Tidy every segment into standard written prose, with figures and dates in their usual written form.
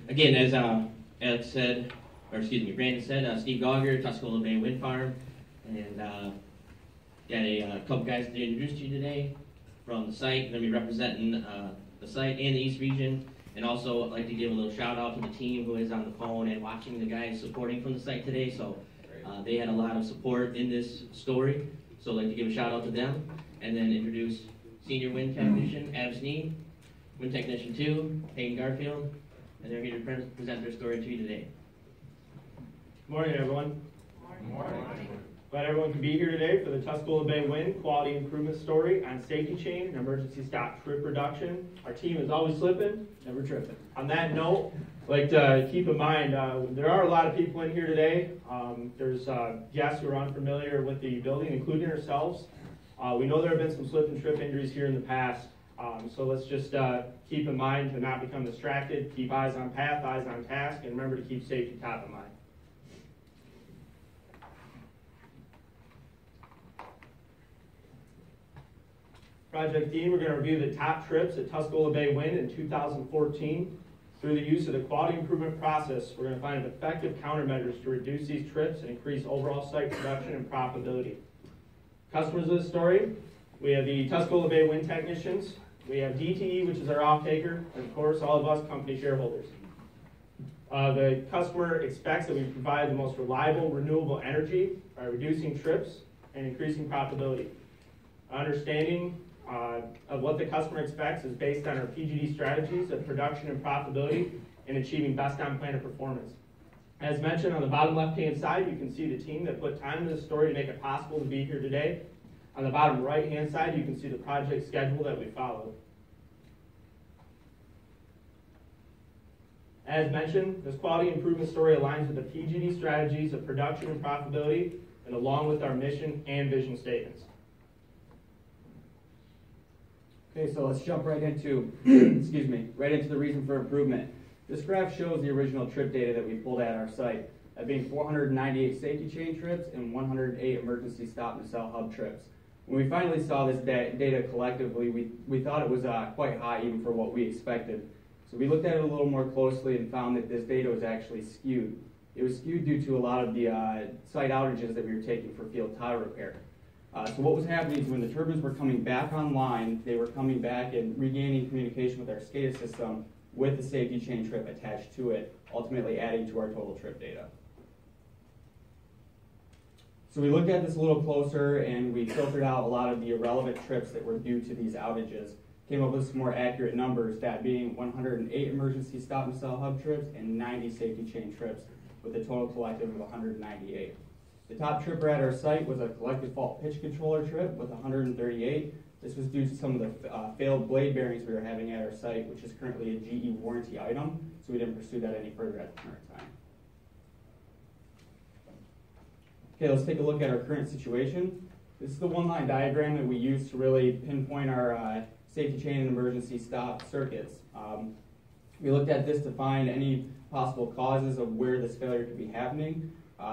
Again, as Alex said, or excuse me, Brandon said, Steve Gauger, Tuscola Bay Wind Farm, and got a couple guys to introduce to you today from the site. We're going to be representing the site and the East Region, and also I'd like to give a little shout out to the team who is on the phone and watching the guys supporting from the site today. So they had a lot of support in this story, so I'd like to give a shout out to them, and then introduce Senior Wind Technician Adam Sneed, Wind Technician 2, Hayden Garfield, and they're here to present their story to you today. Good morning, everyone. Good morning. Glad everyone can be here today for the Tuscola Bay Wind Quality Improvement Story on safety chain and emergency stop trip reduction. Our team is always slipping, never tripping. On that note, I'd like to keep in mind, there are a lot of people in here today. There's guests who are unfamiliar with the building, including ourselves. We know there have been some slip and trip injuries here in the past, so let's just keep in mind to not become distracted, keep eyes on path, eyes on task, and remember to keep safety top of mind. Project D, we're going to review the top trips at Tuscola Bay Wind in 2014. Through the use of the quality improvement process, we're going to find effective countermeasures to reduce these trips and increase overall site production and profitability. Customers of this story, we have the Tuscola Bay Wind Technicians, we have DTE, which is our off-taker, and of course all of us company shareholders. The customer expects that we provide the most reliable, renewable energy by reducing trips and increasing profitability. Understanding of what the customer expects is based on our PGD strategies of production and profitability and achieving best on-planet performance. As mentioned, on the bottom left-hand side, you can see the team that put time into the story to make it possible to be here today. On the bottom right-hand side, you can see the project schedule that we followed. As mentioned, this quality improvement story aligns with the PGD strategies of production and profitability, and along with our mission and vision statements. Okay, so let's jump right into, right into the reason for improvement. This graph shows the original trip data that we pulled at our site, that being 498 safety chain trips and 108 emergency stop and sell hub trips. When we finally saw this data collectively, we thought it was quite high even for what we expected. So we looked at it a little more closely and found that this data was actually skewed. It was skewed due to a lot of the site outages that we were taking for field tower repair. So what was happening is when the turbines were coming back online, they were coming back and regaining communication with our SCADA system with the safety chain trip attached to it, ultimately adding to our total trip data. So we looked at this a little closer and we filtered out a lot of the irrelevant trips that were due to these outages. Came up with some more accurate numbers, that being 108 emergency stop and sell hub trips and 90 safety chain trips, with a total collective of 198. The top tripper at our site was a collective fault pitch controller trip with 138. This was due to some of the failed blade bearings we were having at our site, which is currently a GE warranty item, so we didn't pursue that any further at the current time. Okay, let's take a look at our current situation. This is the one-line diagram that we use to really pinpoint our safety chain and emergency stop circuits. We looked at this to find any possible causes of where this failure could be happening.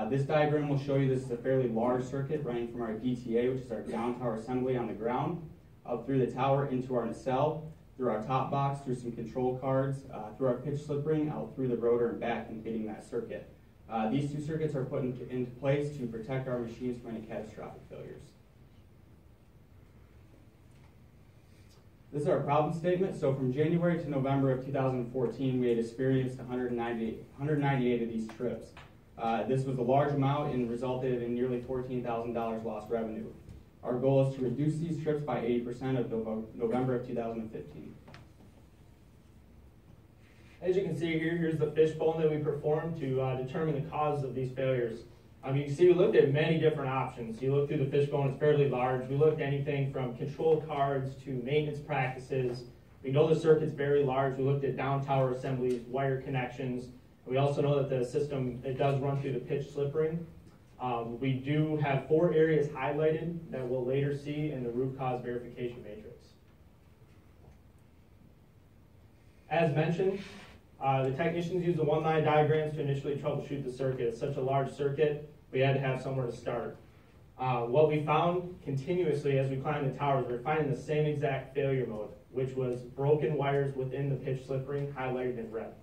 This diagram will show you this is a fairly large circuit running from our DTA, which is our down tower assembly on the ground, up through the tower into our nacelle, through our top box, through some control cards, through our pitch slip ring, out through the rotor and back, and hitting that circuit. These two circuits are put into place to protect our machines from any catastrophic failures. This is our problem statement. So from January to November of 2014, we had experienced 198 of these trips. This was a large amount and resulted in nearly $14,000 lost revenue. Our goal is to reduce these trips by 80% of November of 2015. As you can see here, here's the fishbone that we performed to determine the causes of these failures. You can see we looked at many different options. You look through the fishbone, it's fairly large. We looked at anything from control cards to maintenance practices. We know the circuit's very large. We looked at down tower assemblies, wire connections. We also know that the system, it does run through the pitch slip ring. We do have 4 areas highlighted that we'll later see in the root cause verification matrix. As mentioned, the technicians used the one-line diagrams to initially troubleshoot the circuit. It's such a large circuit, we had to have somewhere to start. What we found continuously as we climbed the towers, we were finding the same exact failure mode, which was broken wires within the pitch slip ring highlighted in red.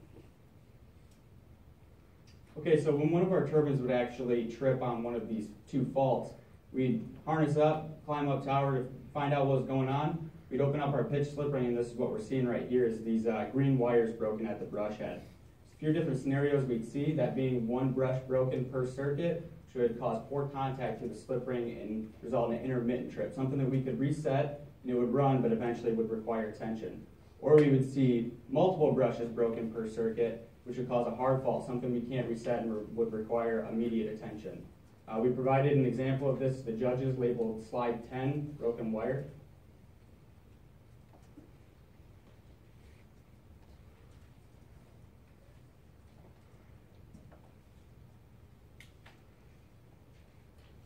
Okay, so when one of our turbines would actually trip on one of these two faults, we'd harness up, climb up tower to find out what was going on. We'd open up our pitch slip ring, and this is what we're seeing right here, is these green wires broken at the brush head. A few different scenarios we'd see, that being one brush broken per circuit, which would cause poor contact to the slip ring and result in an intermittent trip, something that we could reset and it would run, but eventually would require attention. Or we would see multiple brushes broken per circuit, which would cause a hard fault, something we can't reset and would require immediate attention. We provided an example of this to the judges, labeled slide 10, broken wire.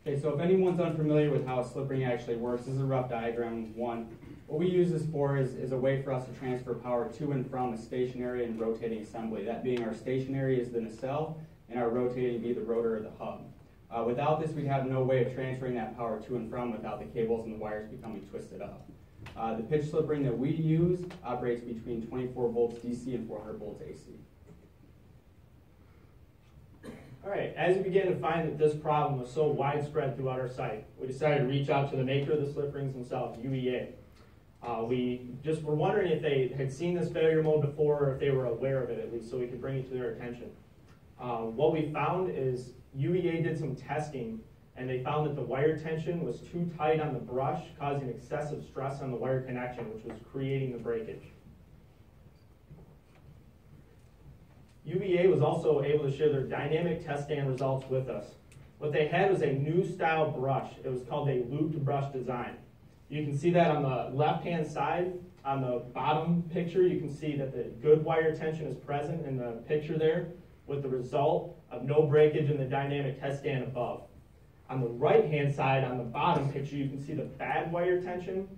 Okay, so if anyone's unfamiliar with how a slip ring actually works, this is a rough diagram of one. What we use this for is a way for us to transfer power to and from a stationary and rotating assembly. That being, our stationary is the nacelle, and our rotating be the rotor or the hub. Without this, we'd have no way of transferring that power to and from without the cables and the wires becoming twisted up. The pitch slip ring that we use operates between 24 volts DC and 400 volts AC. All right, as we began to find that this problem was so widespread throughout our site, we decided to reach out to the maker of the slip rings themselves, UEA. We just were wondering if they had seen this failure mode before, or if they were aware of it at least, so we could bring it to their attention. What we found is UEA did some testing, and they found that the wire tension was too tight on the brush, causing excessive stress on the wire connection, which was creating the breakage. UEA was also able to share their dynamic test stand results with us. What they had was a new style brush. It was called a looped brush design. You can see that on the left-hand side. On the bottom picture, you can see that the good wire tension is present in the picture there, with the result of no breakage in the dynamic test stand above. On the right-hand side, on the bottom picture, you can see the bad wire tension,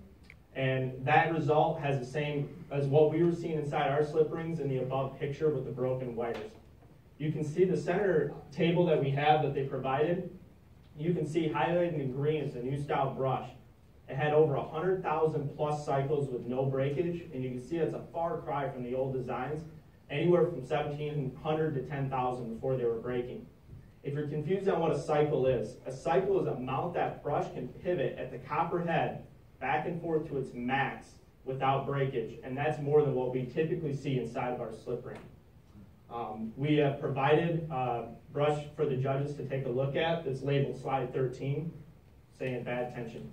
and that result has the same as what we were seeing inside our slip rings in the above picture with the broken wires. You can see the center table that we have that they provided. You can see highlighted in green is the new style brush. It had over 100,000 plus cycles with no breakage, and you can see it's a far cry from the old designs, anywhere from 1,700 to 10,000 before they were breaking. If you're confused on what a cycle is a mount that brush can pivot at the copper head back and forth to its max without breakage, and that's more than what we typically see inside of our slip ring. We have provided a brush for the judges to take a look at that's labeled slide 13, saying bad tension.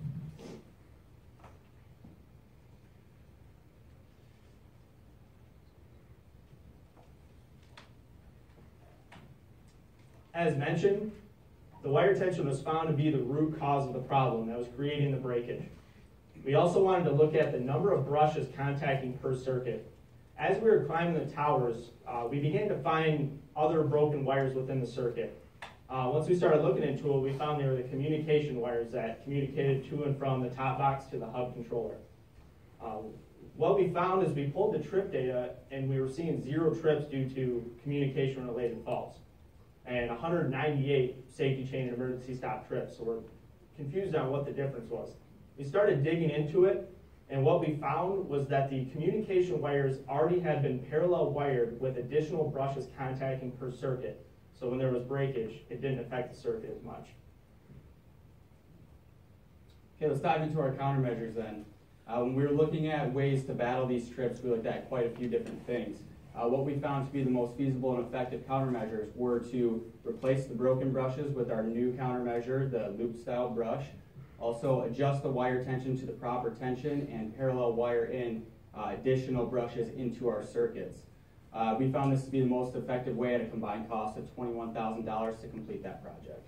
As mentioned, the wire tension was found to be the root cause of the problem that was creating the breakage. We also wanted to look at the number of brushes contacting per circuit. As we were climbing the towers, we began to find other broken wires within the circuit. Once we started looking into it, we found they were the communication wires that communicated to and from the top box to the hub controller. What we found is we pulled the trip data, and we were seeing 0 trips due to communication-related faults, and 198 safety chain and emergency stop trips. So we're confused on what the difference was. We started digging into it, and what we found was that the communication wires already had been parallel wired with additional brushes contacting per circuit. So when there was breakage, it didn't affect the circuit as much. Okay, let's dive into our countermeasures then. When we were looking at ways to battle these trips, we looked at quite a few different things. What we found to be the most feasible and effective countermeasures were to replace the broken brushes with our new countermeasure, the loop style brush. Also adjust the wire tension to the proper tension and parallel wire in additional brushes into our circuits. We found this to be the most effective way at a combined cost of $21,000 to complete that project.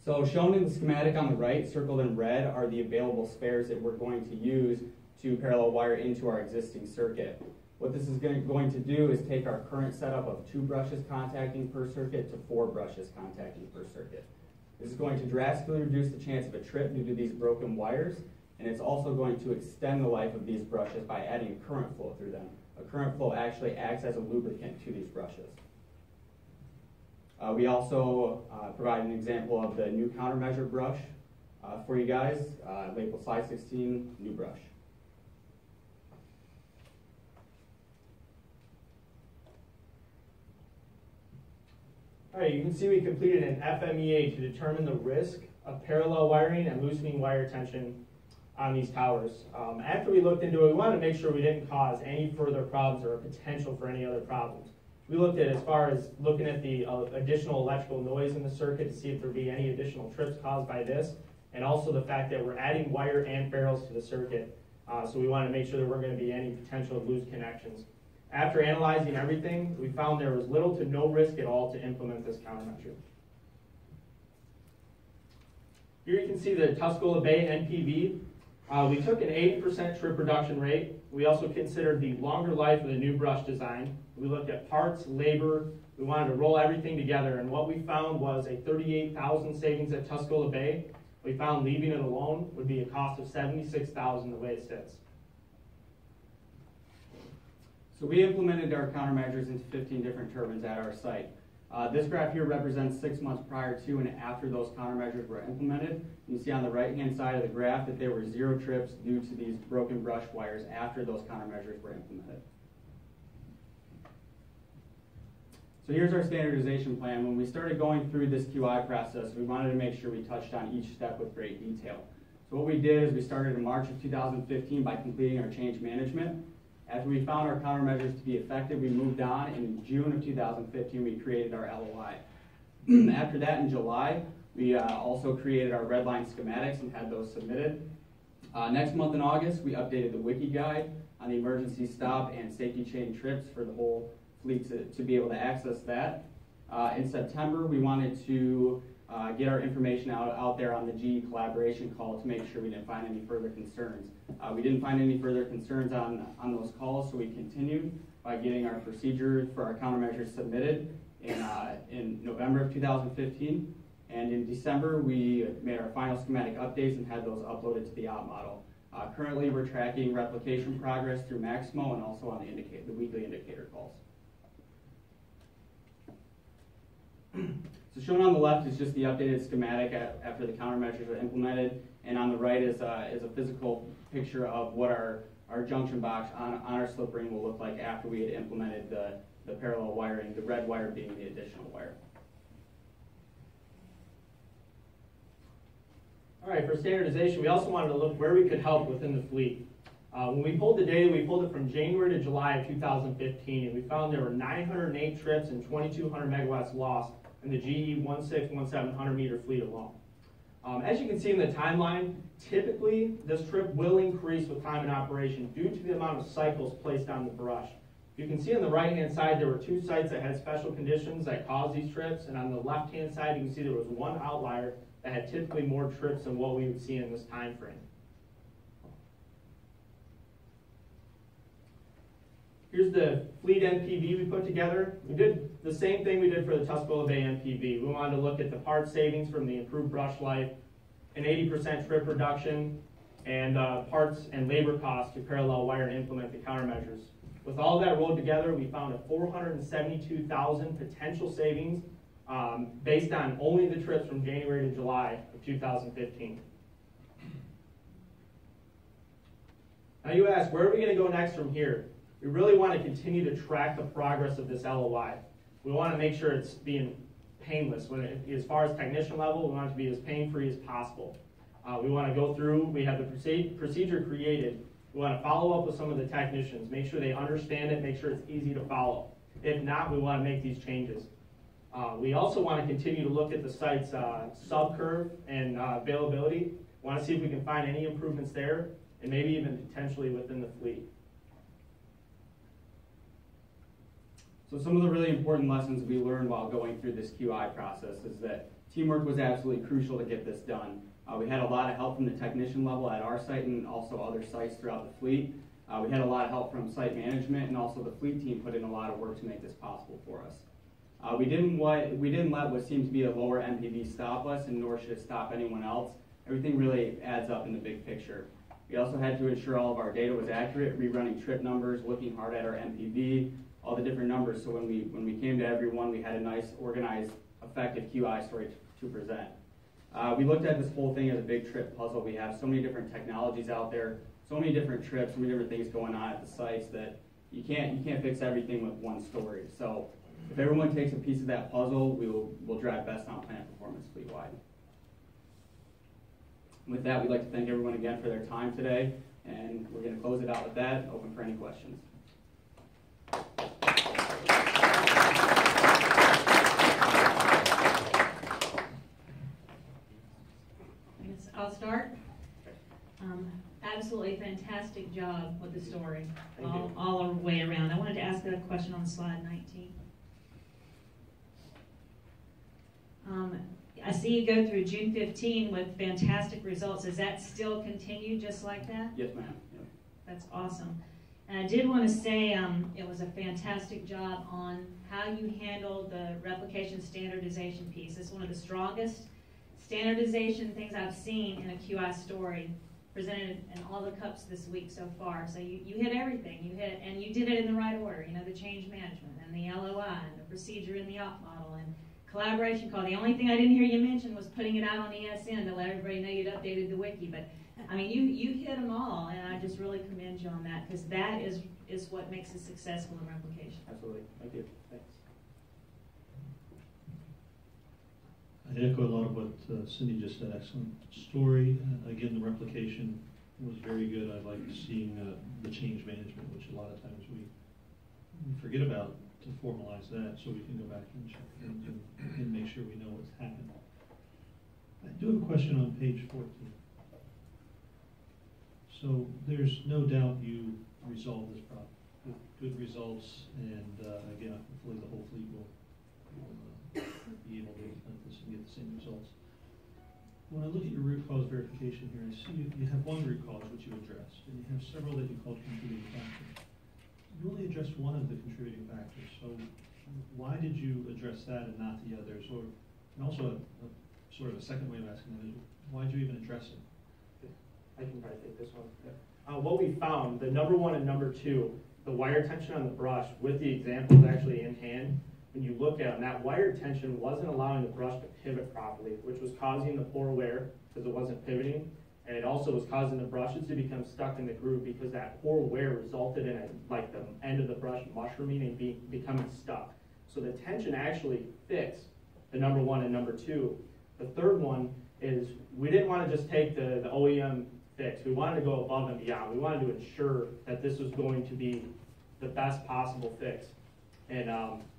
So shown in the schematic on the right, circled in red, are the available spares that we're going to use to parallel wire into our existing circuit. What this is going to do is take our current setup of 2 brushes contacting per circuit to 4 brushes contacting per circuit. This is going to drastically reduce the chance of a trip due to these broken wires, and it's also going to extend the life of these brushes by adding a current flow through them. A current flow actually acts as a lubricant to these brushes. We also provide an example of the new countermeasure brush for you guys, labeled slide 16, new brush. right, you can see we completed an FMEA to determine the risk of parallel wiring and loosening wire tension on these towers. After we looked into it, we wanted to make sure we didn't cause any further problems or potential for any other problems. We looked at as far as looking at the additional electrical noise in the circuit to see if there'd be any additional trips caused by this, and also the fact that we're adding wire and ferrules to the circuit. So we wanted to make sure there weren't going to be any potential loose connections. After analyzing everything, we found there was little to no risk at all to implement this countermeasure. Here you can see the Tuscola Bay NPV. We took an 80% trip reduction rate. We also considered the longer life of the new brush design. We looked at parts, labor. We wanted to roll everything together, and what we found was a $38,000 savings at Tuscola Bay. We found leaving it alone would be a cost of $76,000 the way it sits. So we implemented our countermeasures into 15 different turbines at our site. This graph here represents 6 months prior to and after those countermeasures were implemented. You can see on the right-hand side of the graph that there were 0 trips due to these broken brush wires after those countermeasures were implemented. So here's our standardization plan. When we started going through this QI process, we wanted to make sure we touched on each step with great detail. So what we did is we started in March of 2015 by completing our change management. After we found our countermeasures to be effective, we moved on, and in June of 2015, we created our LOI. After that, in July, we also created our red line schematics and had those submitted. Next month in August, we updated the wiki guide on the emergency stop and safety chain trips for the whole fleet to be able to access that. In September, we wanted to get our information out there on the GE collaboration call to make sure we didn't find any further concerns. We didn't find any further concerns on those calls, so we continued by getting our procedure for our countermeasures submitted in November of 2015. And in December, we made our final schematic updates and had those uploaded to the op model. Currently, we're tracking replication progress through Maximo and also on the weekly indicator calls. So shown on the left is just the updated schematic after the countermeasures are implemented, and on the right is a physical picture of what our junction box on our slip ring will look like after we had implemented the parallel wiring, the red wire being the additional wire. All right, for standardization, we also wanted to look where we could help within the fleet. When we pulled the data, we pulled it from January to July of 2015, and we found there were 908 trips and 2,200 megawatts lost in the GE 161700 meter fleet alone. As you can see in the timeline, typically this trip will increase with time in operation due to the amount of cycles placed on the brush. You can see on the right-hand side there were 2 sites that had special conditions that caused these trips, and on the left-hand side you can see there was 1 outlier that had typically more trips than what we would see in this time frame. Here's the fleet NPV we put together. We did the same thing we did for the Tuscola Bay NPV. We wanted to look at the part savings from the improved brush life, an 80% trip reduction, and parts and labor costs to parallel wire and implement the countermeasures. With all of that rolled together, we found a $472,000 potential savings based on only the trips from January to July of 2015. Now you ask, where are we going to go next from here? We really want to continue to track the progress of this LOI. We want to make sure it's being painless. As far as technician level, we want it to be as pain-free as possible. We want to go through, we have the procedure created. We want to follow up with some of the technicians, make sure they understand it, make sure it's easy to follow. If not, we want to make these changes. We also want to continue to look at the site's sub-curve and availability. We want to see if we can find any improvements there, and maybe even potentially within the fleet. So some of the really important lessons we learned while going through this QI process is that teamwork was absolutely crucial to get this done. We had a lot of help from the technician level at our site and also other sites throughout the fleet. We had a lot of help from site management, and also the fleet team put in a lot of work to make this possible for us. We didn't let what seemed to be a lower NPV stop us, and nor should it stop anyone else. Everything really adds up in the big picture. We also had to ensure all of our data was accurate, rerunning trip numbers, looking hard at our NPV, all the different numbers, so when we came to everyone, we had a nice, organized, effective QI story to present. We looked at this whole thing as a big trip puzzle. We have so many different technologies out there, so many different trips, so many different things going on at the sites that you can't fix everything with one story. So if everyone takes a piece of that puzzle, we'll drive best on plant performance fleet-wide. With that, we'd like to thank everyone again for their time today, and we're going to close it out with that, open for any questions. I'll start. Absolutely fantastic job with the story, all the way around. I wanted to ask a question on slide 19. I see you go through June 15 with fantastic results. Does that still continue just like that? Yes, ma'am. Yep. That's awesome. And I did want to say it was a fantastic job on how you handled the replication standardization piece. It's one of the strongest standardization things I've seen in a QI story presented in all the cups this week so far. So you hit everything. And you did it in the right order. You know, the change management and the LOI and the procedure in the op model and collaboration call. The only thing I didn't hear you mention was putting it out on ESN to let everybody know you'd updated the wiki. But I mean, you hit them all, and I just really commend you on that, because that is what makes it successful in replication. Absolutely. Thank you. Thanks. I echo a lot of what Cindy just said. Excellent story. Again, the replication was very good. I liked seeing the change management, which a lot of times we forget about, to formalize that so we can go back and check and make sure we know what's happened. I do have a question on page 14. So there's no doubt you resolved this problem with good results, and again, hopefully the whole fleet will be able to implement this and get the same results. When I look at your root cause verification here, I see you have one root cause which you addressed, and you have several that you called contributing factors. You only addressed one of the contributing factors, so why did you address that and not the others? And also, sort of a second way of asking that is, why did you even address it? I can probably take this one. What we found, the number one and number two, the wire tension on the brush with the examples actually in hand, when you look at them, that wire tension wasn't allowing the brush to pivot properly, which was causing the poor wear because it wasn't pivoting. And it also was causing the brushes to become stuck in the groove because that poor wear resulted in like the end of the brush mushrooming and becoming stuck. So the tension actually fixed the number one and number two. The third one is we didn't want to just take the OEM fix. We wanted to go above and beyond. We wanted to ensure that this was going to be the best possible fix. And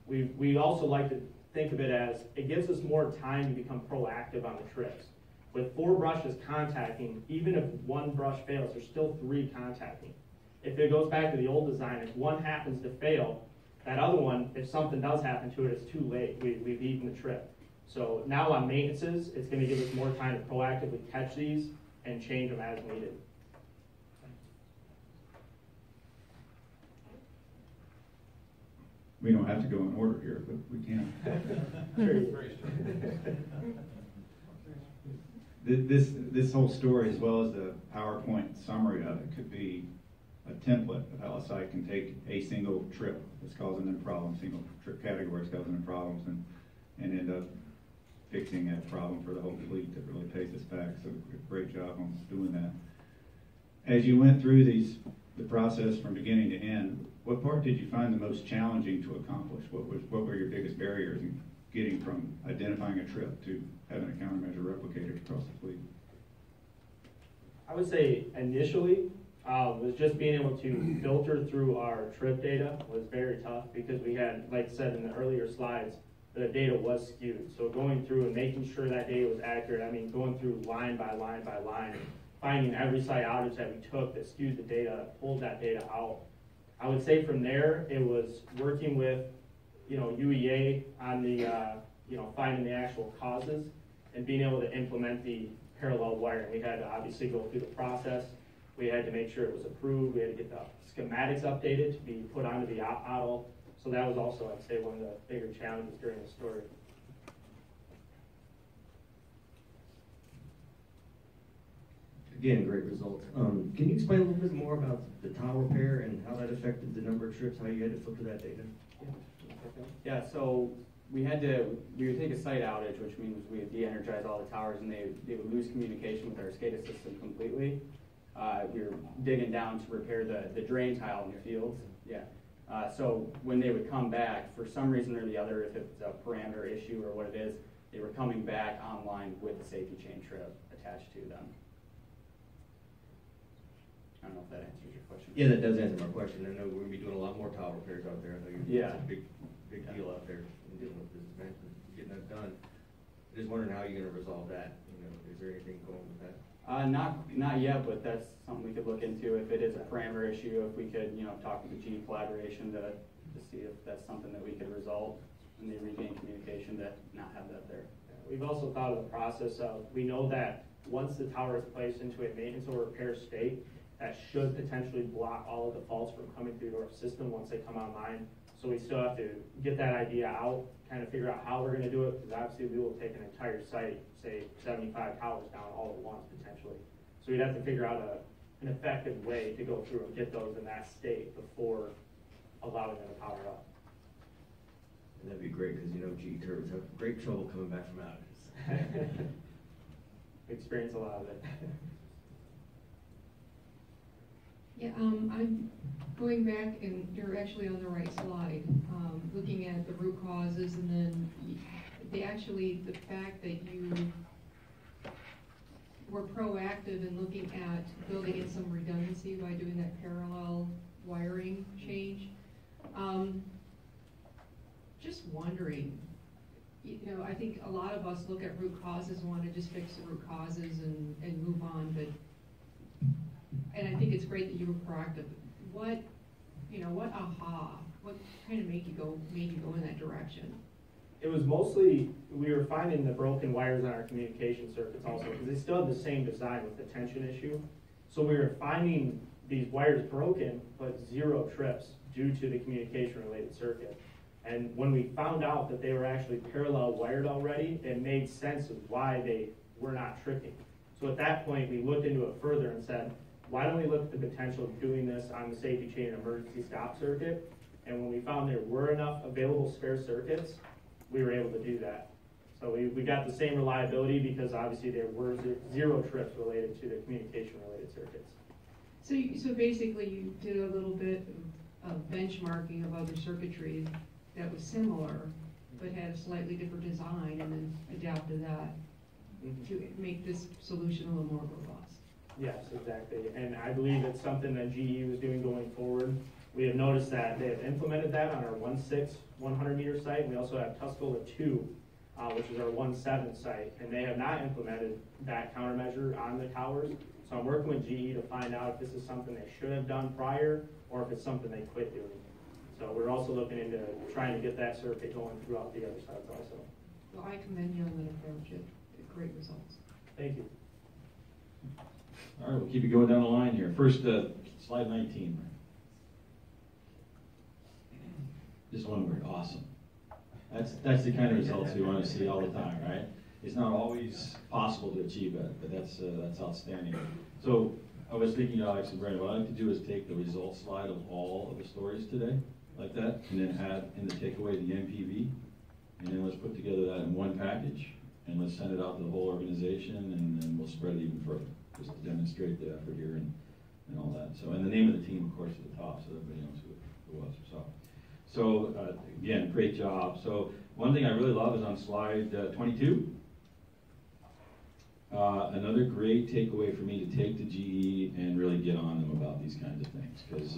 we also like to think of it as it gives us more time to become proactive on the trips. With 4 brushes contacting, even if one brush fails, there's still 3 contacting. If it goes back to the old design, if one happens to fail, that other one, if something does happen to it, it's too late. We've eaten the trip. So now on maintenances, it's going to give us more time to proactively catch these and change them as needed. We don't have to go in order here, but we can. This whole story, as well as the PowerPoint summary of it, could be a template of how a site can take a single trip that's causing them problems, single trip categories causing them problems, and end up fixing that problem for the whole fleet that really pays us back. So great job on doing that. As you went through the process from beginning to end, what part did you find the most challenging to accomplish? What were your biggest barriers in getting from identifying a trip to having a countermeasure replicated across the fleet? I would say initially was just being able to filter through our trip data was very tough because we had, like I said in the earlier slides, the data was skewed. So going through and making sure that data was accurate, I mean going through line by line by line, finding every site outage that we took that skewed the data, pulled that data out. I would say from there, it was working with, UEA on the, finding the actual causes and being able to implement the parallel wiring. We had to obviously go through the process. We had to make sure it was approved. We had to get the schematics updated to be put onto the op model. So that was also, I'd say, one of the bigger challenges during the story. Again, great results. Can you explain a little bit more about the tile repair and how that affected the number of trips, how you had to filter that data? Yeah, so we would take a site outage, which means we would de-energize all the towers and they would lose communication with our SCADA system completely. We were digging down to repair the drain tile in the fields. Yeah. So when they would come back, for some reason or the other, if it's a parameter issue or what it is, they were coming back online with the safety chain trip attached to them. I don't know if that answers your question. Yeah, that does answer my question. I know we're gonna be doing a lot more tile repairs out there. I know Yeah. it's a big deal out there in dealing with this event and getting that done. Just wondering how you're gonna resolve that. You know, is there anything going with that? Not yet, but that's something we could look into. If it is a parameter issue, if we could, talk with the G collaboration to see if that's something that we could resolve and they regain communication to not have that there. We've also thought of the process of, we know that once the tower is placed into a maintenance or repair state, that should potentially block all of the faults from coming through our system once they come online. So we still have to get that idea out, kind of figure out how we're gonna do it, because obviously we will take an entire site, say 75 towers down all at once potentially. So we'd have to figure out an effective way to go through and get those in that state before allowing them to power up. And that'd be great, because GE turbines have great trouble coming back from outages. We experience a lot of it. Yeah, I'm going back, and you're actually on the right slide, looking at the root causes, and then the fact that you were proactive in looking at building in some redundancy by doing that parallel wiring change. Just wondering, I think a lot of us look at root causes and want to just fix the root causes and move on, and I think it's great that you were proactive. What kind of made you go in that direction? It was mostly, we were finding the broken wires on our communication circuits also, because they still have the same design with the tension issue. So we were finding these wires broken, but 0 trips due to the communication related circuit. And when we found out that they were actually parallel wired already, it made sense of why they were not tripping. So at that point, we looked into it further and said, why don't we look at the potential of doing this on the safety chain and emergency stop circuit? And when we found there were enough available spare circuits, we were able to do that. So we got the same reliability because obviously there were 0 trips related to the communication related circuits. So basically you did a little bit of benchmarking of other circuitry that was similar, but had a slightly different design, and then adapted that to make this solution a little more robust. Yes, exactly. And I believe it's something that GE was doing going forward. We have noticed that they have implemented that on our 1.6 100 meter site. And we also have Tuscola 2, which is our 1.7 site. And they have not implemented that countermeasure on the towers. So I'm working with GE to find out if this is something they should have done prior or if it's something they quit doing. So we're also looking into trying to get that circuit going throughout the other sites also. Well, I commend you on that approach. Great results. Thank you. All right, we'll keep it going down the line here. First, slide 19. Just one word, awesome. That's the kind of results we want to see all the time, right? It's not always possible to achieve it, but that's outstanding. So I was thinking, Alex and Brandon, what I'd like to do is take the results slide of all of the stories today, like that, and then add in the takeaway the NPV, and then let's put together that in one package, and let's send it out to the whole organization, and then we'll spread it even further, just to demonstrate the effort here and all that. So, and the name of the team, of course, at the top, so everybody knows who it was. So again, great job. So one thing I really love is on slide 22. Another great takeaway for me to take to GE and really get on them about these kinds of things, because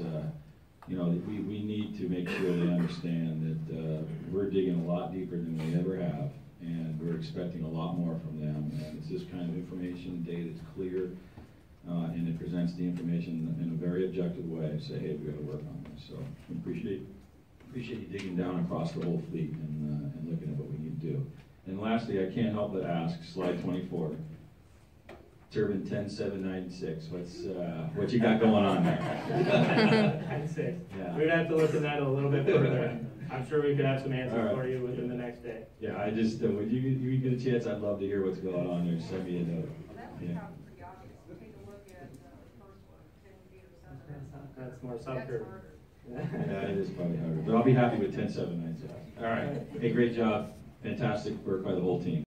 we need to make sure they understand that we're digging a lot deeper than we ever have, and we're expecting a lot more from them. And it's this kind of information, data that's clear, and it presents the information in a very objective way. Say, hey, we got to work on this. So appreciate you digging down across the whole fleet and looking at what we need to do. And lastly, I can't help but ask, slide 24. Turbine 10796. What you got going on there? 96. Yeah. We'd have to look at that a little bit further. I'm sure we could have some answers All right. for you within the next day. Yeah, I just when you get a chance, I'd love to hear what's going on there. Send me a note. Well, that was Yeah. probably pretty obvious. Take a look at the first one, 10 meters under. That's more That's sub-curve. harder. Yeah, it is probably harder, but I'll be happy with 10796. All right. Hey, great job. Fantastic work by the whole team.